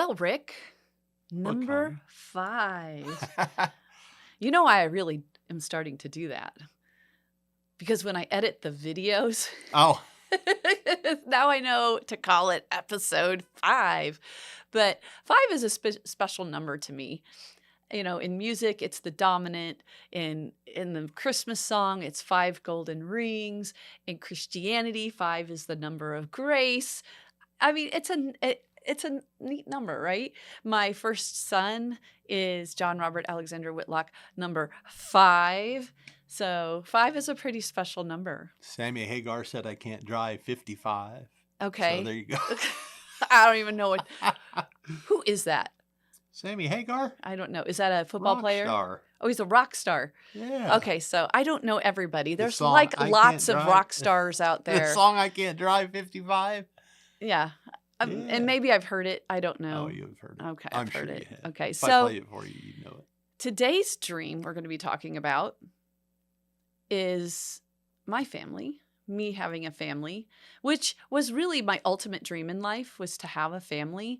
Well, Rick, What, number 5. You know why I really am starting to do that? Because when I edit the videos, Oh, now I know to call it episode 5. But 5 is a special number to me. You know, in music, it's the dominant. In the Christmas song, it's 5 golden rings. In Christianity, 5 is the number of grace. I mean, it's a neat number, right? My first son is John Robert Alexander Whitlock, number 5. So 5 is a pretty special number. Sammy Hagar said I can't drive 55. Okay. So there you go. I don't even know what. Who is that? Sammy Hagar? I don't know. Is that a football player? Star. Oh, he's a rock star. Yeah. Okay, so I don't know everybody. There's song, like I lots Can't of Drive- rock stars out The there. song I Can't Drive 55? Yeah. Yeah. And maybe I've heard it. I don't know. Oh, you've heard it. Okay, I'm I've heard sure it. you have. Okay, If I so play it for you, you know it. today's dream we're going to be talking about is my family, me having a family, which was really my ultimate dream in life, was to have a family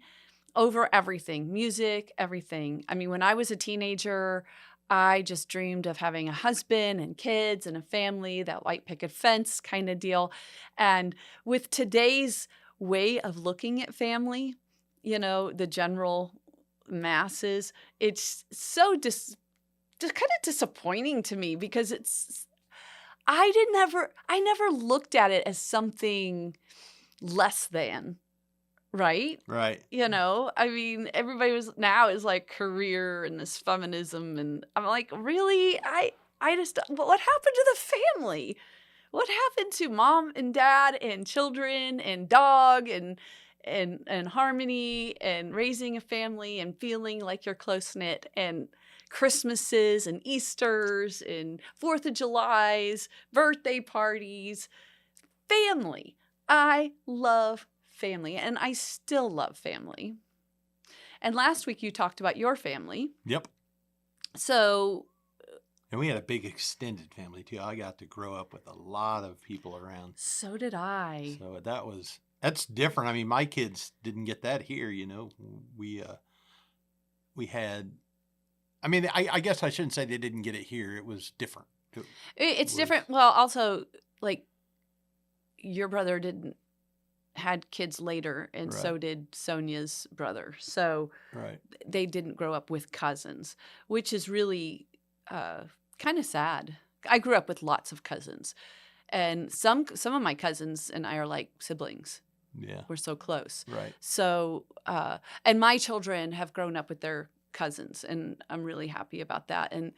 over everything, music, everything. I mean, when I was a teenager, I just dreamed of having a husband and kids and a family, that white picket fence kind of deal. And with today's way of looking at family, you know, the general masses, it's so just kind of disappointing to me, because I never looked at it as something less than, right? Right. You know, I mean, everybody now is like career and this feminism, and I'm like, really? I just, what happened to the family? What happened to mom and dad and children and dog and harmony and raising a family and feeling like you're close knit, and Christmases and Easters and 4th of July's, birthday parties, family. I love family, and I still love family. And last week you talked about your family. Yep. So, And we had a big extended family too. I got to grow up with a lot of people around. so did I. So that's different. I mean, my kids didn't get that here, you know. We had, I mean, I guess I shouldn't say they didn't get it here. It was different. It's different. Well, also, like, your brother had kids later, and so Right. did Sonia's brother. So Right. they didn't grow up with cousins, which is really kind of sad. I grew up with lots of cousins, and some of my cousins and I are like siblings. Yeah. We're so close. Right. So, and my children have grown up with their cousins, and I'm really happy about that. And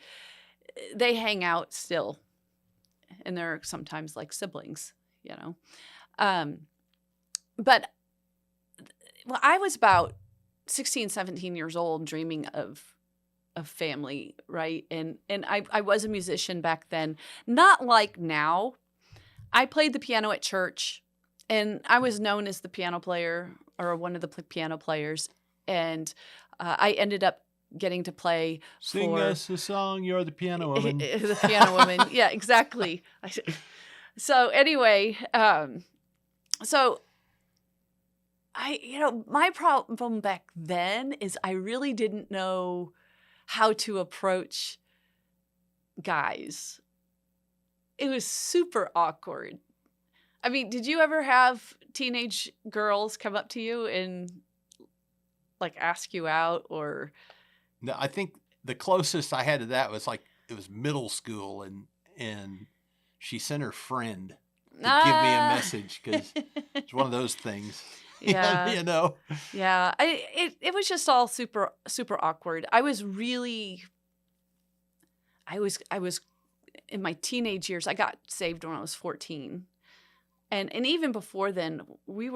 they hang out still, and they're sometimes like siblings, you know. But well, I was about 16, 17 years old, dreaming of family, right? And I was a musician back then, not like now. I played the piano at church, and I was known as the piano player, or one of the piano players. And I ended up getting to play Sing for us a song, you're the piano woman. the piano woman. Yeah, exactly. So anyway, so my problem back then is I really didn't know how to approach guys. It was super awkward. I mean, did you ever have teenage girls come up to you and like ask you out, or? No, I think the closest I had to that was like, it was middle school, and she sent her friend to give me a message, because it's one of those things. Yeah. You know? Yeah. It was just all super, super awkward. I was in my teenage years, I got saved when I was 14. And even before then, we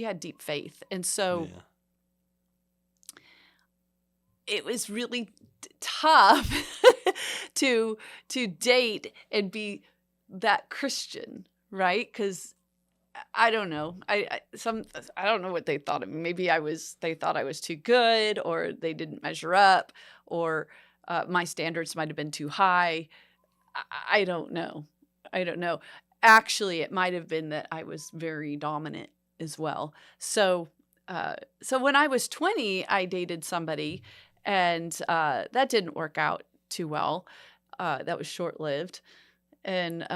had deep faith. And so Yeah. it was really tough to date and be that Christian, right? Because I don't know. I don't know what they thought of me. Maybe they thought I was too good, or they didn't measure up, or my standards might have been too high. I don't know. Actually, it might have been that I was very dominant as well. So so when I was 20, I dated somebody, and that didn't work out too well. That was short-lived, and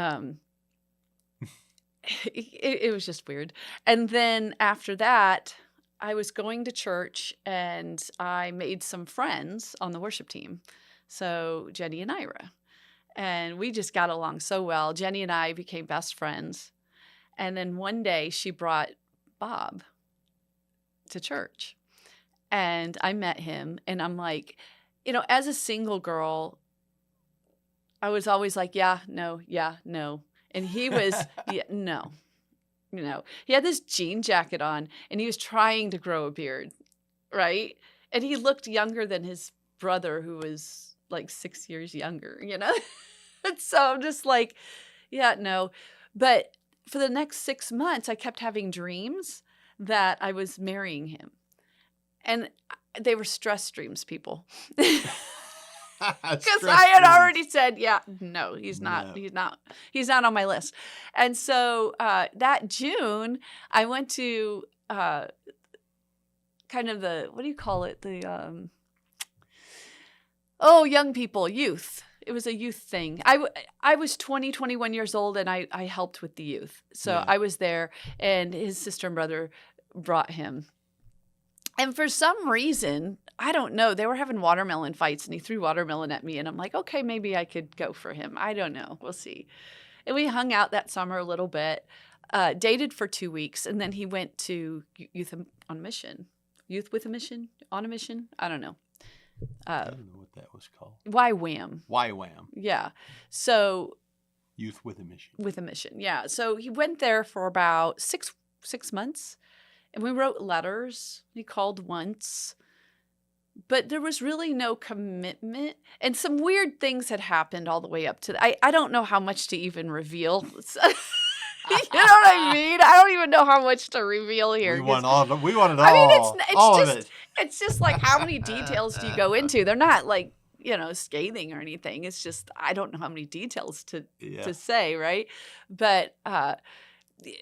it was just weird. And then after that, I was going to church, and I made some friends on the worship team. So Jenny and Ira. And we just got along so well. Jenny and I became best friends. And then one day she brought Bob to church. And I met him, and I'm like, as a single girl, I was always like, yeah, no. And he was, yeah, no. He had this jean jacket on, and he was trying to grow a beard, right? And he looked younger than his brother, who was like 6 years younger, And so I'm just like, yeah, no. But for the next 6 months, I kept having dreams that I was marrying him. And they were stress dreams, people. Because I had already said, yeah, no, he's not. No. He's not on my list. And so that June, I went to kind of the, what do you call it? The, young people, youth. It was a youth thing. I was 20, 21 years old, and I helped with the youth. So Yeah. I was there, and his sister and brother brought him. And for some reason, I don't know, they were having watermelon fights, and he threw watermelon at me, and I'm like, okay, maybe I could go for him. I don't know. We'll see. And we hung out that summer a little bit, dated for 2 weeks, and then he went to Youth on a Mission. Youth with a Mission? On a Mission? I don't know. I don't know what that was called. YWAM. YWAM. Yeah. So Youth with a Mission. with a mission, yeah. So he went there for about six months, and we wrote letters. He called once, but there was really no commitment, and some weird things had happened all the way up to. I don't know how much to even reveal. You know what I mean? I don't even know how much to reveal here. We want it all. I mean, it's all just of it. it's just like, how many details do you go into? They're not like, scathing or anything. It's just, I don't know how many details to say, right? But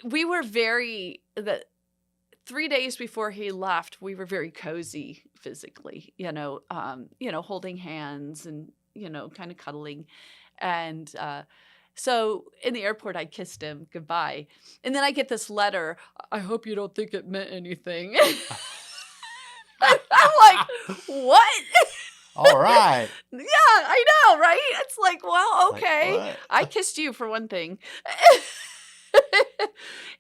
we were the 3 days before he left, we were very cozy physically, holding hands and, kind of cuddling. And so in the airport, I kissed him goodbye. And then I get this letter. I hope you don't think it meant anything. I'm like, what? All right. Yeah, I know, right? It's like, well, okay. Like, I kissed you for one thing.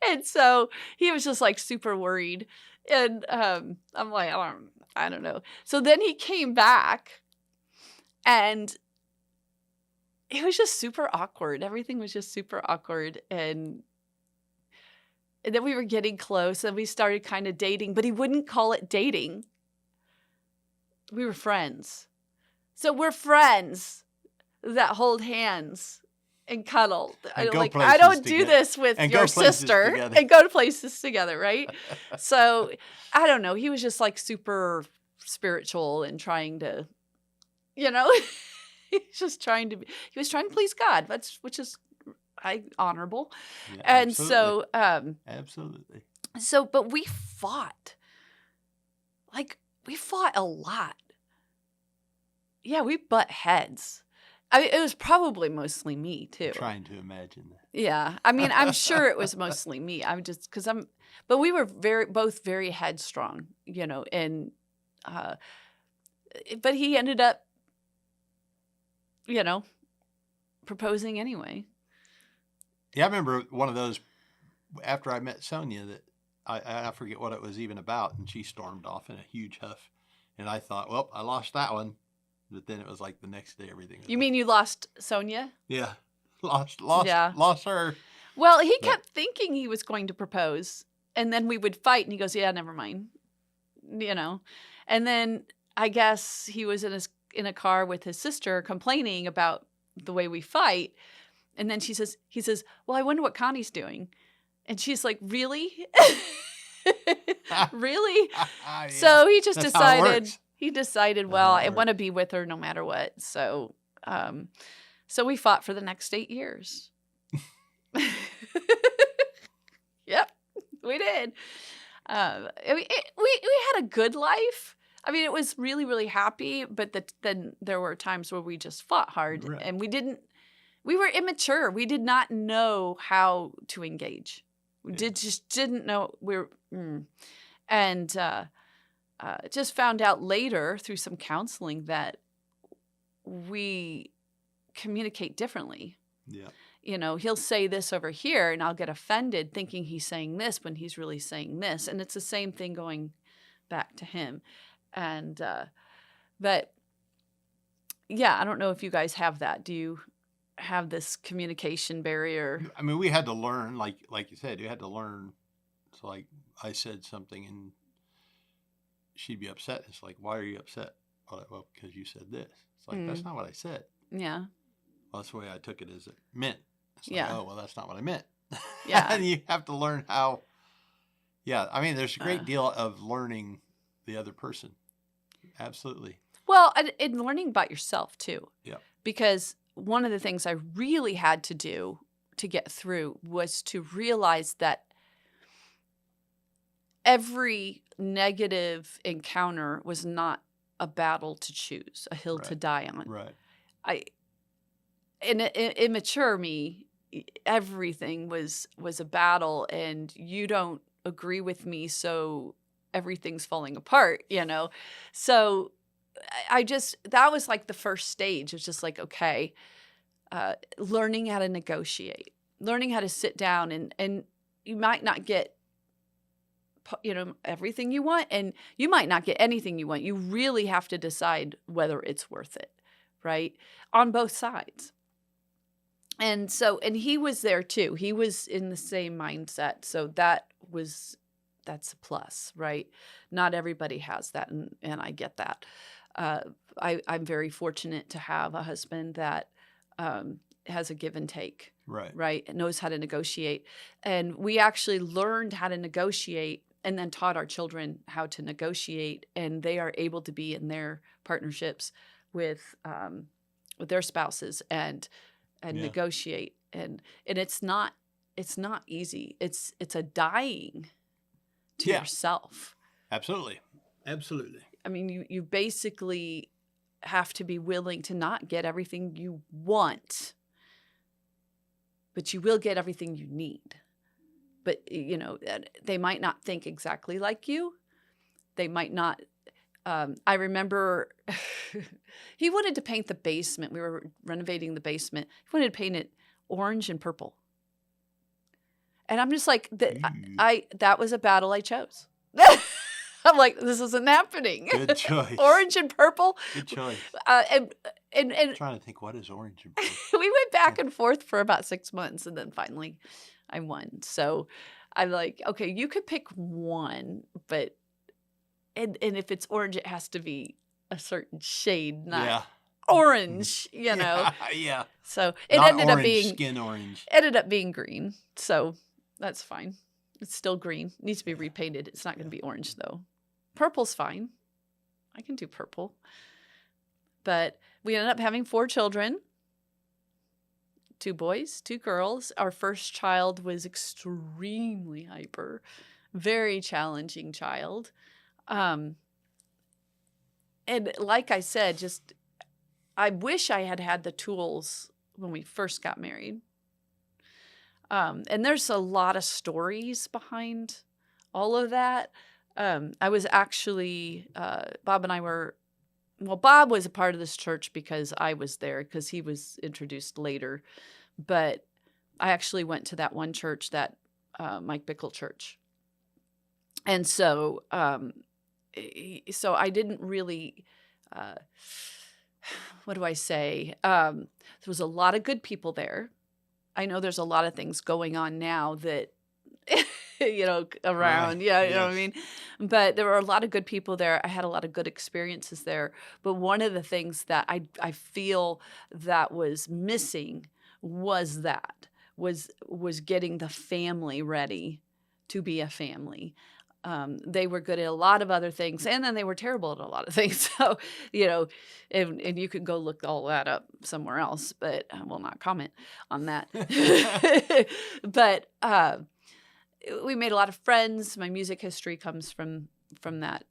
And so he was just like super worried. And I'm like, I don't know. So then he came back, and it was just super awkward. Everything was just super awkward. And then we were getting close, and we started kind of dating, but he wouldn't call it dating. We were friends. So we're friends that hold hands and cuddle. And Like, I don't do this with your sister and go to places together, right? So I don't know. He was just like super spiritual and trying to, he was trying to please God, which is honorable. Yeah, And absolutely. so, Absolutely. so, but we fought. Like, we fought a lot. Yeah, we butt heads. I mean, it was probably mostly me too. Trying to imagine that. Yeah, I mean, I'm sure it was mostly me. But we were both very headstrong, and, but he ended up, proposing anyway. Yeah, I remember one of those after I met Sonia that I forget what it was even about, and she stormed off in a huge huff, and I thought, well, I lost that one. But then it was like the next day, everything. You mean you lost Sonia? Yeah, lost her. Well, he kept thinking he was going to propose, and then we would fight, and he goes, "Yeah, never mind," And then I guess he was in a car with his sister complaining about the way we fight, and then he says, "Well, I wonder what Connie's doing," and she's like, "Really, really?" Yeah. So he just That's how it decided. works. He decided, well, I want to be with her no matter what. So, so we fought for the next 8 years. Yep, we did. We had a good life. I mean, it was really, really happy, but then there were times where we just fought hard, Right. and we were immature. We did not know how to engage. We just didn't know. And just found out later through some counseling that we communicate differently. Yeah. You know, he'll say this over here and I'll get offended thinking he's saying this when he's really saying this. And it's the same thing going back to him. And, but yeah, I don't know if you guys have that. Do you have this communication barrier? I mean, we had to learn, like you said, you had to learn. So like I said something and she'd be upset. It's like, why are you upset? Well, because you said this. It's like, that's not what I said. Yeah. Well, that's the way I took it as it meant. It's like, Yeah. oh, well, that's not what I meant. Yeah. And you have to learn how. Yeah. I mean, there's a great deal of learning the other person. Absolutely. Well, and learning about yourself too. Yeah. Because one of the things I really had to do to get through was to realize that every negative encounter was not a battle to choose, a hill to die on. Right. In immature me, everything was a battle, and you don't agree with me, so everything's falling apart, you know? So that was like the first stage. It's just like, okay, learning how to negotiate, learning how to sit down, and you might not get, you know, everything you want, and you might not get anything you want. You really have to decide whether it's worth it, right? On both sides. And he was there too. He was in the same mindset. So that's a plus, right? Not everybody has that, and I get that. I'm very fortunate to have a husband that has a give and take, right? And knows how to negotiate. And we actually learned how to negotiate and then taught our children how to negotiate, and they are able to be in their partnerships with their spouses and negotiate. And it's not easy. It's a dying to yourself. Absolutely. I mean, you basically have to be willing to not get everything you want, but you will get everything you need. But, you know, they might not think exactly like you. They might not. I remember he wanted to paint the basement. We were renovating the basement. He wanted to paint it orange and purple. And I'm just like, that was a battle I chose. I'm like, this isn't happening. Good choice. Orange and purple. Good choice. And I'm trying to think, what is orange and purple? We went back and forth for about 6 months, and then finally I won. So I'm like, okay, you could pick one, but and if it's orange, it has to be a certain shade, not orange, you know. Yeah. So it not ended orange, up being skin orange. Ended up being green. So that's fine. It's still green. It needs to be repainted. It's not going to be orange though. Purple's fine. I can do purple. But we ended up having 4 children. 2 boys, 2 girls. Our first child was extremely hyper, very challenging child. And like I said, I wish I had the tools when we first got married. And there's a lot of stories behind all of that. I was actually, Bob and I were, well, Bob was a part of this church because I was there, because he was introduced later. But I actually went to that one church, that Mike Bickle church. And so I didn't really, what do I say? There was a lot of good people there. I know there's a lot of things going on now that, you know, around. Right. Yeah, you know what I mean? But there were a lot of good people there. I had a lot of good experiences there. But one of the things that I feel that was missing was getting the family ready to be a family. They were good at a lot of other things, and then they were terrible at a lot of things. So, you know, and you could go look all that up somewhere else, but I will not comment on that. But we made a lot of friends. My music history comes from that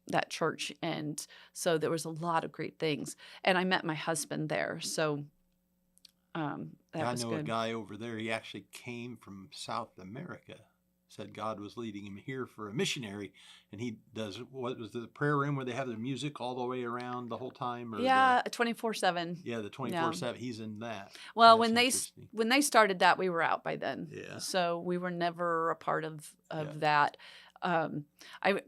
that church, and so there was a lot of great things. And I met my husband there, so that I was know a good. guy over there. He actually came from South America. Said God was leading him here for a missionary, and he does what was the prayer room where they have the music all the way around the whole time, or Yeah, 24/7. the Yeah. 24/7. He's in that. Well, That's interesting. when they started that, we were out by then. Yeah. So we were never a part of Yeah. that. I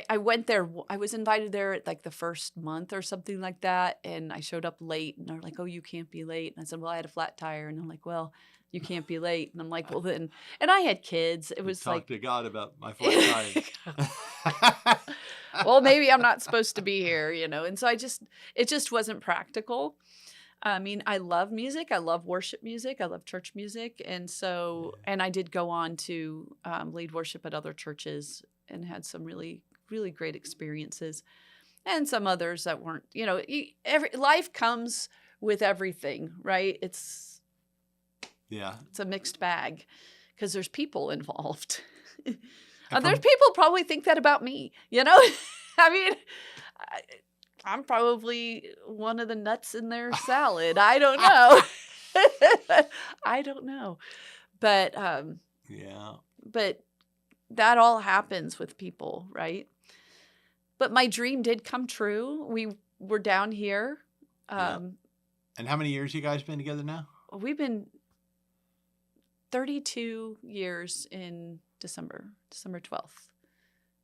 I went there. I was invited there at like the first month or something like that, and I showed up late, and they're like, "Oh, you can't be late." And I said, "Well, I had a flat tire," and I'm like, "Well, you can't be late," and I'm like, "Well, then," and I had kids. It You was talk like, to God about my flat tire. well, maybe I'm not supposed to be here, you know. And so it just wasn't practical. I mean, I love music. I love worship music. I love church music. And so, and I did go on to lead worship at other churches and had some really, really great experiences. And some others that weren't, you know, life comes with everything, right? It's a mixed bag because there's people involved. There's people probably think that about me, you know? I mean, I'm probably one of the nuts in their salad. I don't know. I don't know. But but that all happens with people, right? But my dream did come true. We were down here. And how many years you guys been together now? We've been 32 years in December 12th.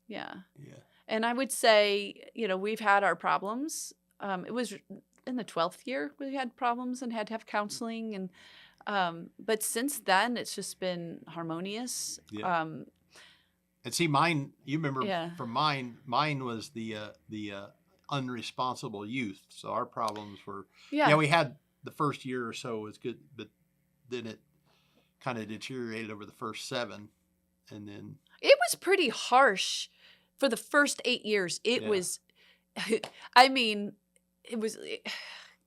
Yeah. Yeah. And I would say, you know, we've had our problems. It was in the 12th year we had problems and had to have counseling. And but since then, it's just been harmonious. Yeah. And see, mine, you remember from mine was the unresponsible youth. So our problems were, we had the first year or so was good, but then it kind of deteriorated over the first 7. And then it was pretty harsh for the first 8 years. It was, I mean, it was,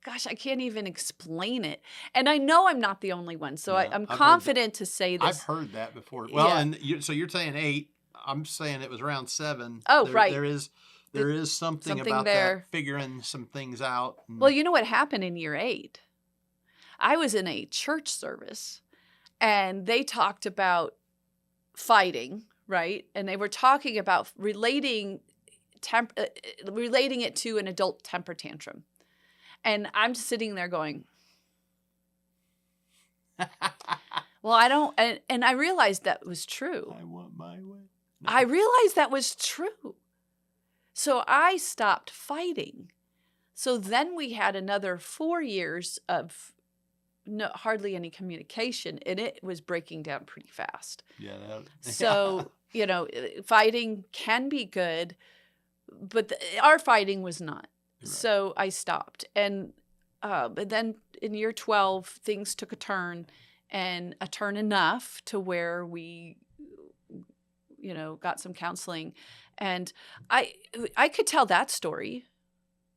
gosh, I can't even explain it. And I know I'm not the only one. So I'm confident to say this. I've heard that before. Well, and so you're saying 8. I'm saying it was around 7. Oh, right. There is something about there. That, figuring some things out. Well, you know what happened in year 8? I was in a church service, and they talked about fighting, right? And they were talking about relating it to an adult temper tantrum. And I'm just sitting there going, well, I don't, and I realized that was true. I want my way. No. I realized that was true. So I stopped fighting. So then we had another 4 years of hardly any communication, and it was breaking down pretty fast. Yeah. So, you know, fighting can be good, but our fighting was not. Right. So I stopped. And but then in year 12, things took a turn, and a turn enough to where we, you know, got some counseling. And I could tell that story.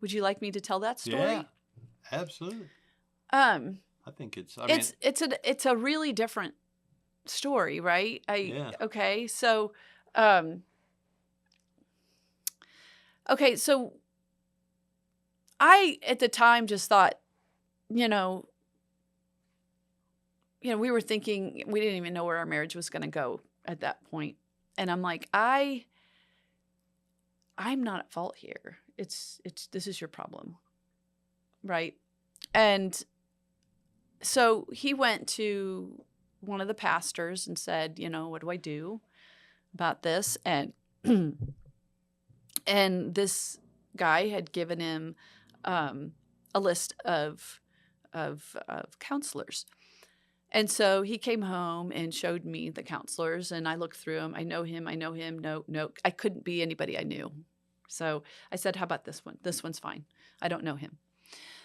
Would you like me to tell that story? Yeah, absolutely. I think it's a really different story, right? Okay. So so I at the time just thought, you know, we were thinking, we didn't even know where our marriage was going to go at that point. And I'm like, I'm not at fault here. This is your problem. Right? And so he went to one of the pastors and said, you know, what do I do about this? And and this guy had given him a list of counselors. And so he came home and showed me the counselors, and I looked through them. I know him. No, I couldn't be anybody I knew. So I said, how about this one? This one's fine. I don't know him.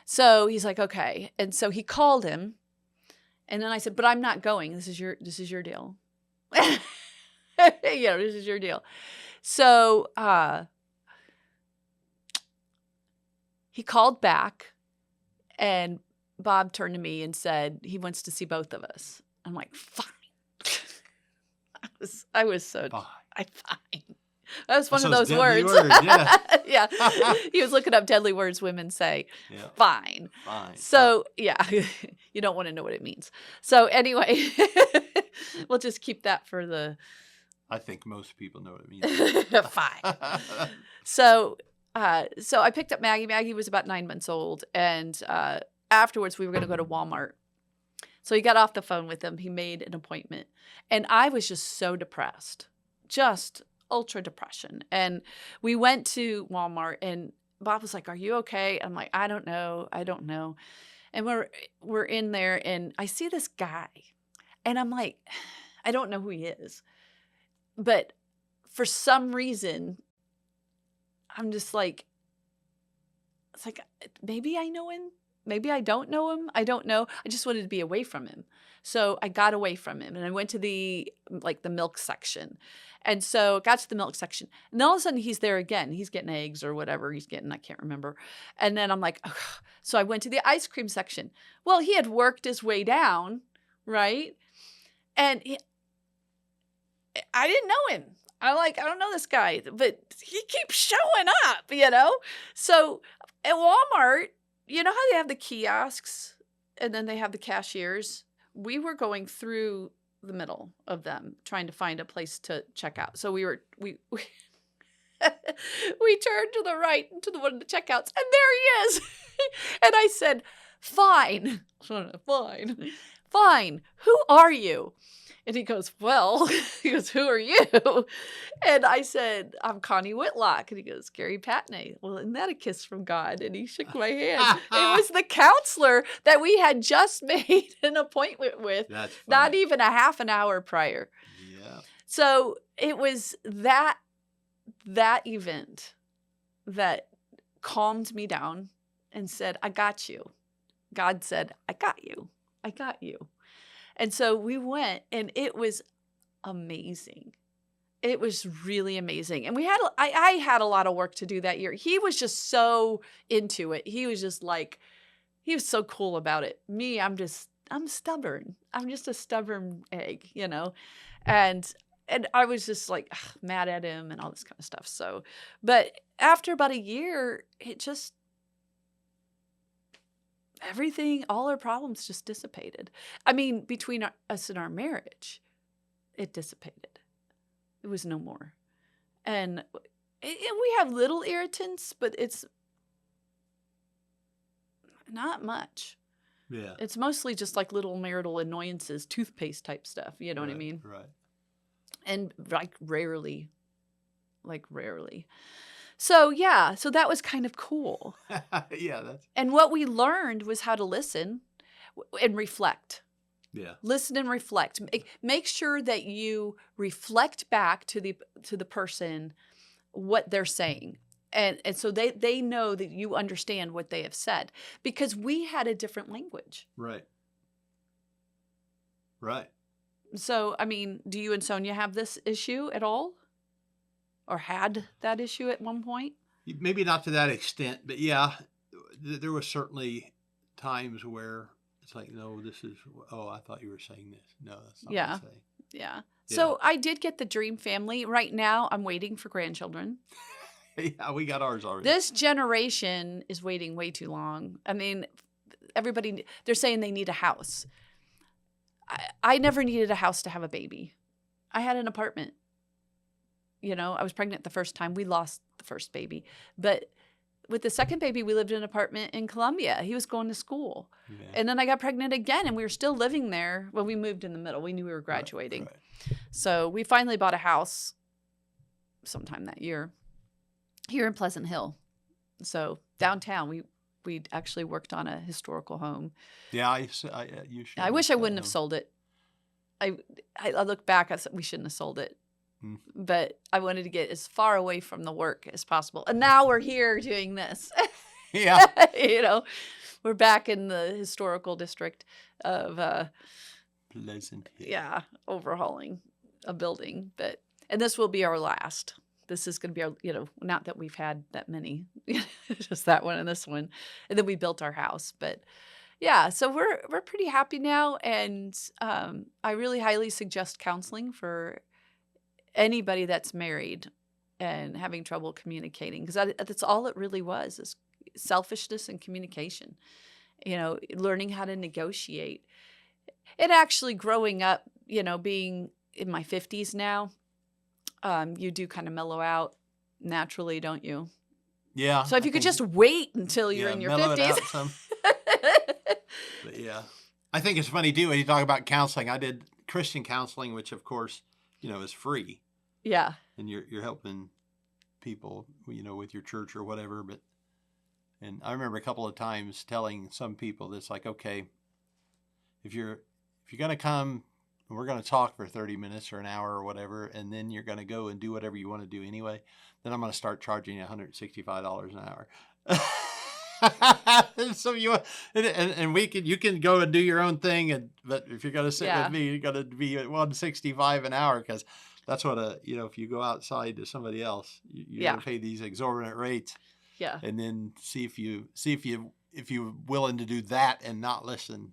So he's like, okay. And so he called him, and then I said, but I'm not going. This is your deal. This is your deal. So he called back, and Bob turned to me and said, he wants to see both of us. I'm like, fine. I was so Fine. fine. That was one That's of those those deadly words. words, yeah. Yeah. He was looking up deadly words women say. Yeah. Fine. Fine. So, yeah, you don't want to know what it means. So, anyway, we'll just keep that for the I think most people know what it means. fine. So I picked up Maggie. Maggie was about 9 months old. And afterwards, we were going to go to Walmart. So he got off the phone with him. He made an appointment. And I was just so depressed, just ultra depression. And we went to Walmart and Bob was like, "Are you okay?" I'm like, I don't know. And we're in there and I see this guy and I'm like, I don't know who he is. But for some reason, I'm just like, it's like, maybe I know him. Maybe I don't know him. I don't know. I just wanted to be away from him. So I got away from him and I went to the milk section. And so got to the milk section. And then all of a sudden he's there again. He's getting eggs or whatever he's getting. I can't remember. And then I'm like, ugh. So I went to the ice cream section. Well, he had worked his way down, right? And I didn't know him. I'm like, I don't know this guy, but he keeps showing up, So at Walmart, you know how they have the kiosks and then they have the cashiers? We were going through the middle of them trying to find a place to check out. So we we turned to the right to one of the checkouts and there he is. And I said, fine, fine. Who are you? And he goes, well, who are you? And I said, I'm Connie Whitlock. And he goes, Gary Patney. Well, isn't that a kiss from God? And he shook my hand. It was the counselor that we had just made an appointment with. That's funny. Not even a half an hour prior. Yeah. So it was that event that calmed me down and said, I got you. God said, I got you. I got you. And so we went and it was amazing. It was really amazing. And I had a lot of work to do that year. He was just so into it. He was just like, he was so cool about it. Me, I'm stubborn. I'm just a stubborn egg, And I was just like mad at him and all this kind of stuff. So, but after about a year, all our problems just dissipated. I mean, between us and our marriage, it dissipated. It was no more. And we have little irritants, but it's not much. Yeah. It's mostly just like little marital annoyances, toothpaste type stuff. You know what I mean? Right. And rarely. So yeah, so that was kind of cool. Yeah, and what we learned was how to listen and reflect. Yeah. Listen and reflect. Make sure that you reflect back to the person what they're saying. And so they know that you understand what they have said because we had a different language. Right. Right. So, I mean, do you and Sonia have this issue at all? Or had that issue at one point? Maybe not to that extent, but yeah, there were certainly times where it's like, no, I thought you were saying this. No, that's not what I'm saying. Yeah. So I did get the dream family. Right now, I'm waiting for grandchildren. Yeah, we got ours already. This generation is waiting way too long. I mean, they're saying they need a house. I never needed a house to have a baby. I had an apartment. I was pregnant the first time. We lost the first baby. But with the second baby, we lived in an apartment in Columbia. He was going to school. Yeah. And then I got pregnant again, and we were still living there. Well, we moved in the middle. We knew we were graduating. Right. So we finally bought a house sometime that year here in Pleasant Hill. So downtown, we actually worked on a historical home. Yeah, you should. I wish I wouldn't have sold it. I look back, I said we shouldn't have sold it. But I wanted to get as far away from the work as possible. And now we're here doing this. Yeah. We're back in the historical district of Pleasant Hill. Yeah, overhauling a building. And this will be our last. This is going to be our, not that we've had that many, just that one and this one. And then we built our house. But yeah, so we're pretty happy now. And I really highly suggest counseling for anybody that's married and having trouble communicating, because that's all it really was, is selfishness and communication. Learning how to negotiate. And actually growing up, being in my 50s now, you do kind of mellow out naturally, don't you? Yeah. So if I you could think, just wait until you're yeah, in your mellow it 50s. out some. But yeah. I think it's funny too when you talk about counseling. I did Christian counseling, which of course, is free. Yeah. And you're helping people, with your church or whatever. And I remember a couple of times telling some people that's like, okay, if you're going to come and we're going to talk for 30 minutes or an hour or whatever, and then you're going to go and do whatever you want to do anyway, then I'm going to start charging you $165 an hour. So you can go and do your own thing, but if you're going to sit with me, you're going to be at $165 an hour, because that's what if you go outside to somebody else, you're going to pay these exorbitant rates. Yeah. And then see if you're willing to do that and not listen.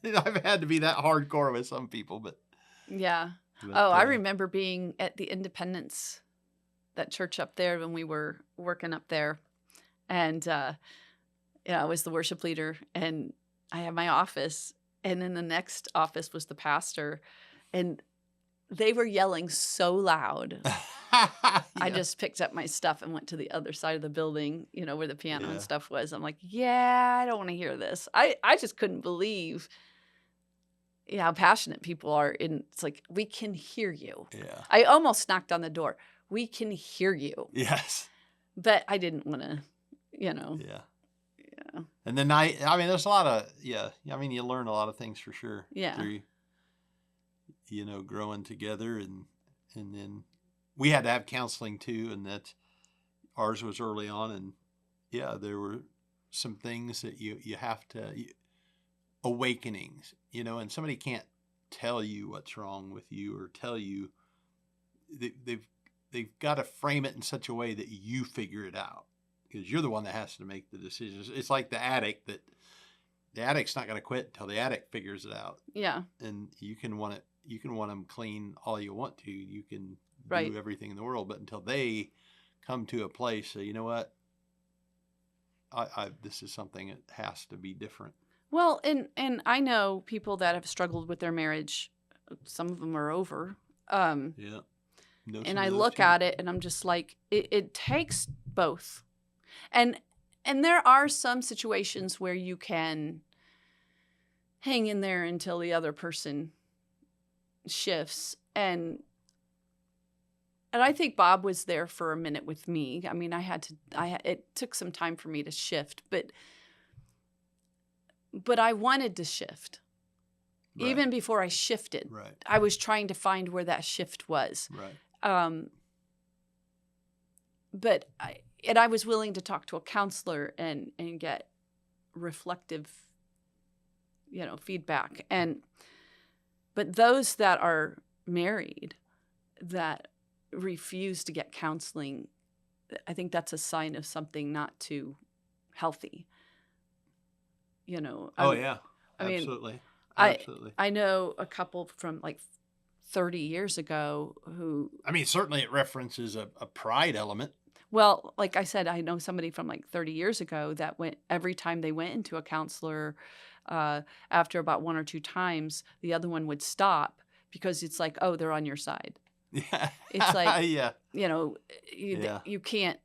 I've had to be that hardcore with some people, but yeah. I remember being at the Independence, that church up there, when we were working up there, and I was the worship leader, and I had my office, and in the next office was the pastor, and they were yelling so loud. Yeah. I just picked up my stuff and went to the other side of the building, where the piano and stuff was. I'm like, I don't want to hear this. I just couldn't believe how passionate people are. It's like, we can hear you. Yeah. I almost knocked on the door. We can hear you. Yes. But I didn't want to, Yeah. And then there's a lot of, you learn a lot of things for sure. Yeah. Through, growing together, and then we had to have counseling too, and that ours was early on, and there were some things that you have to, awakenings, and somebody can't tell you what's wrong with you, or tell you, they've got to frame it in such a way that you figure it out, because you're the one that has to make the decisions. It's like the addict, that the addict's not going to quit until the addict figures it out. Yeah. And you can want them clean all you want to. You can Right. do everything in the world, but until they come to a place, so you know what, this is something that has to be different. Well, and I know people that have struggled with their marriage. Some of them are over. Yeah. And I look at it and I'm just like, it takes both. And there are some situations where you can hang in there until the other person shifts. And I think Bob was there for a minute with me. I mean, it took some time for me to shift, but I wanted to shift. Right. Even before I shifted, right. I was trying to find where that shift was. Right. But I was willing to talk to a counselor and get reflective, feedback. But those that are married that refuse to get counseling, I think that's a sign of something not too healthy. Absolutely. I know a couple from like 30 years ago who... certainly it references a pride element. Well, like I said, I know somebody from like 30 years ago that every time they went into a counselor, after about one or two times, the other one would stop, because it's like, oh, they're on your side. Yeah. It's like, yeah. You can't,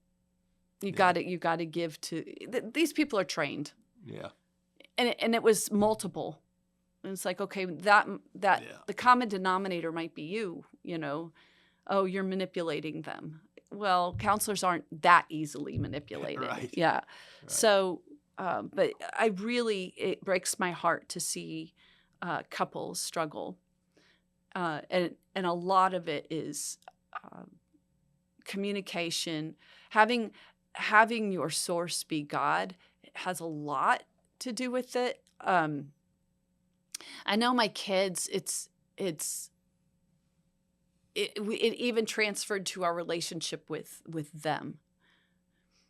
you got to give to, these people are trained. Yeah. And it was multiple. And it's like, okay, that the common denominator might be you, oh, you're manipulating them. Well, counselors aren't that easily manipulated. Right. Yeah. Right. So, but it breaks my heart to see couples struggle. And a lot of it is communication. Having your source be God has a lot to do with it. I know my kids, it even transferred to our relationship with them.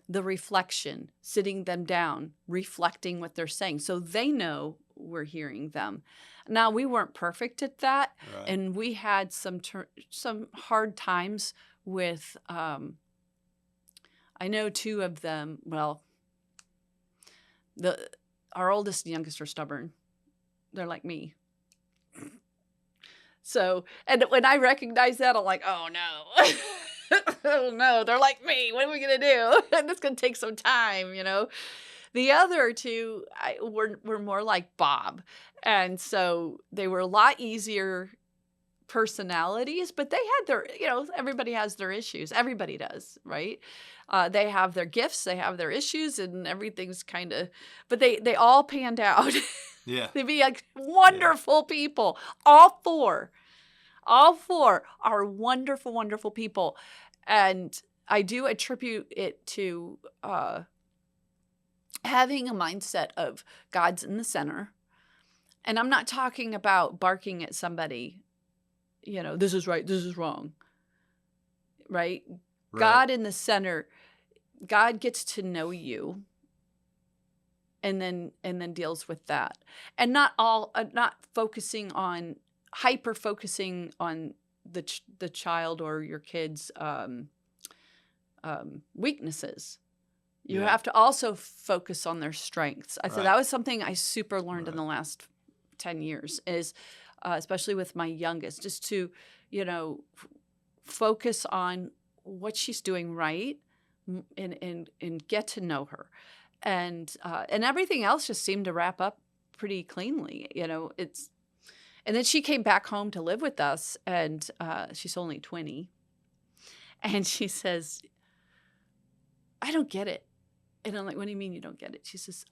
The reflection, sitting them down, reflecting what they're saying, so they know we're hearing them. Now, we weren't perfect at that, Right. and we had some hard times with, I know two of them, well, our oldest and youngest are stubborn. They're like me. So, and when I recognize that, I'm like, oh no. Oh no, they're like me. What are we going to do? And it's going to take some time, you know. The other two were more like Bob. And so they were a lot easier personalities, but they had their, you know, everybody has their issues. Everybody does, right? They have their gifts, they have their issues, and everything's kind of, but they all panned out. Yeah. They'd be like wonderful people. All four are wonderful, wonderful people. And I do attribute it to having a mindset of God's in the center. And I'm not talking about barking at somebody, you know, this is right, this is wrong, right? God in the center. God gets to know you. And then deals with that, and not focusing on hyper focusing on the child or your kid's weaknesses. You have to also focus on their strengths. I thought that was something I super learned in the last 10 years, is especially with my youngest, just to, you know, focus on what she's doing right, and get to know her. And everything else just seemed to wrap up pretty cleanly, you know. And then she came back home to live with us, and she's only 20. And she says, I don't get it. And I'm like, what do you mean you don't get it? She says,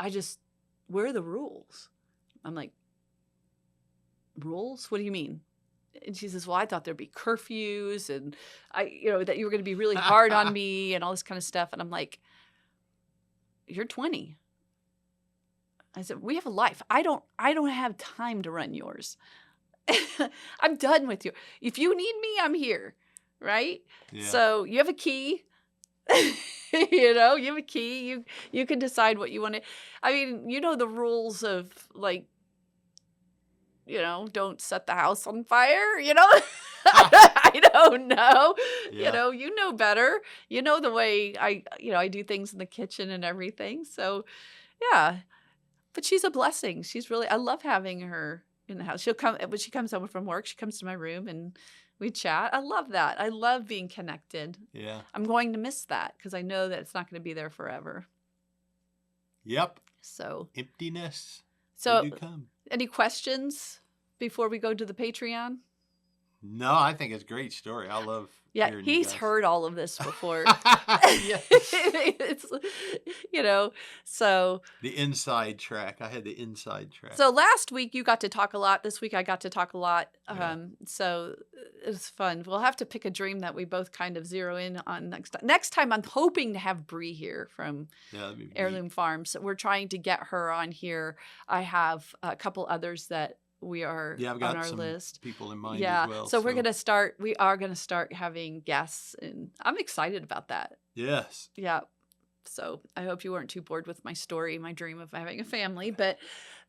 where are the rules? I'm like, rules? What do you mean? And she says, well, I thought there'd be curfews, and that you were going to be really hard on me and all this kind of stuff. And I'm like, you're 20. I said, we have a life. I don't have time to run yours. I'm done with you. If you need me, I'm here. Right? Yeah. So you have a key. You know, you have a key. You can decide what you want to. I mean, you know the rules of, like, you know, don't set the house on fire, you know? I don't know. Yeah. You know better. You know the way I do things in the kitchen and everything. So, yeah. But she's a blessing. I love having her in the house. She'll come, when she comes home from work, she comes to my room and we chat. I love that. I love being connected. Yeah. I'm going to miss that because I know that it's not going to be there forever. Yep. So. Emptiness. So, they do come. Any questions before we go to the Patreon? No, I think it's a great story. I love hearing he's heard all of this before. It's, so. The inside track. I had the inside track. So last week you got to talk a lot. This week I got to talk a lot. So it was fun. We'll have to pick a dream that we both kind of zero in on next time. Next time I'm hoping to have Bree here from Heirloom Farms. We're trying to get her on here. I have a couple others that we are I've got on our some list. People in mind as well. So we are going to start having guests, and I'm excited about that. Yes. Yeah. So I hope you weren't too bored with my story, my dream of having a family, but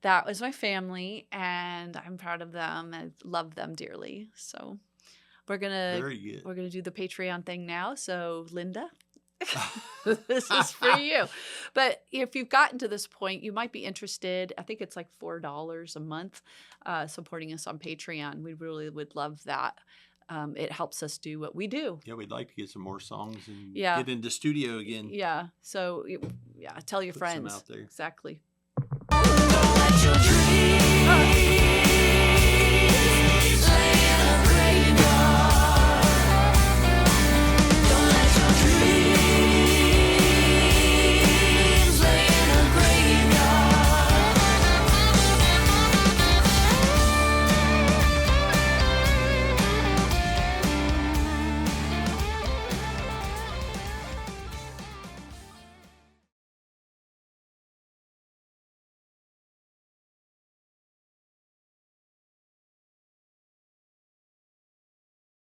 that was my family, and I'm proud of them. I love them dearly. So we're going to do the Patreon thing now. So Linda, this is for you. But if you've gotten to this point, you might be interested. I think it's like $4 a month supporting us on Patreon. We really would love that. It helps us do what we do. Yeah, we'd like to get some more songs and get into studio again. Yeah. So, tell your friends. Some out there. Exactly.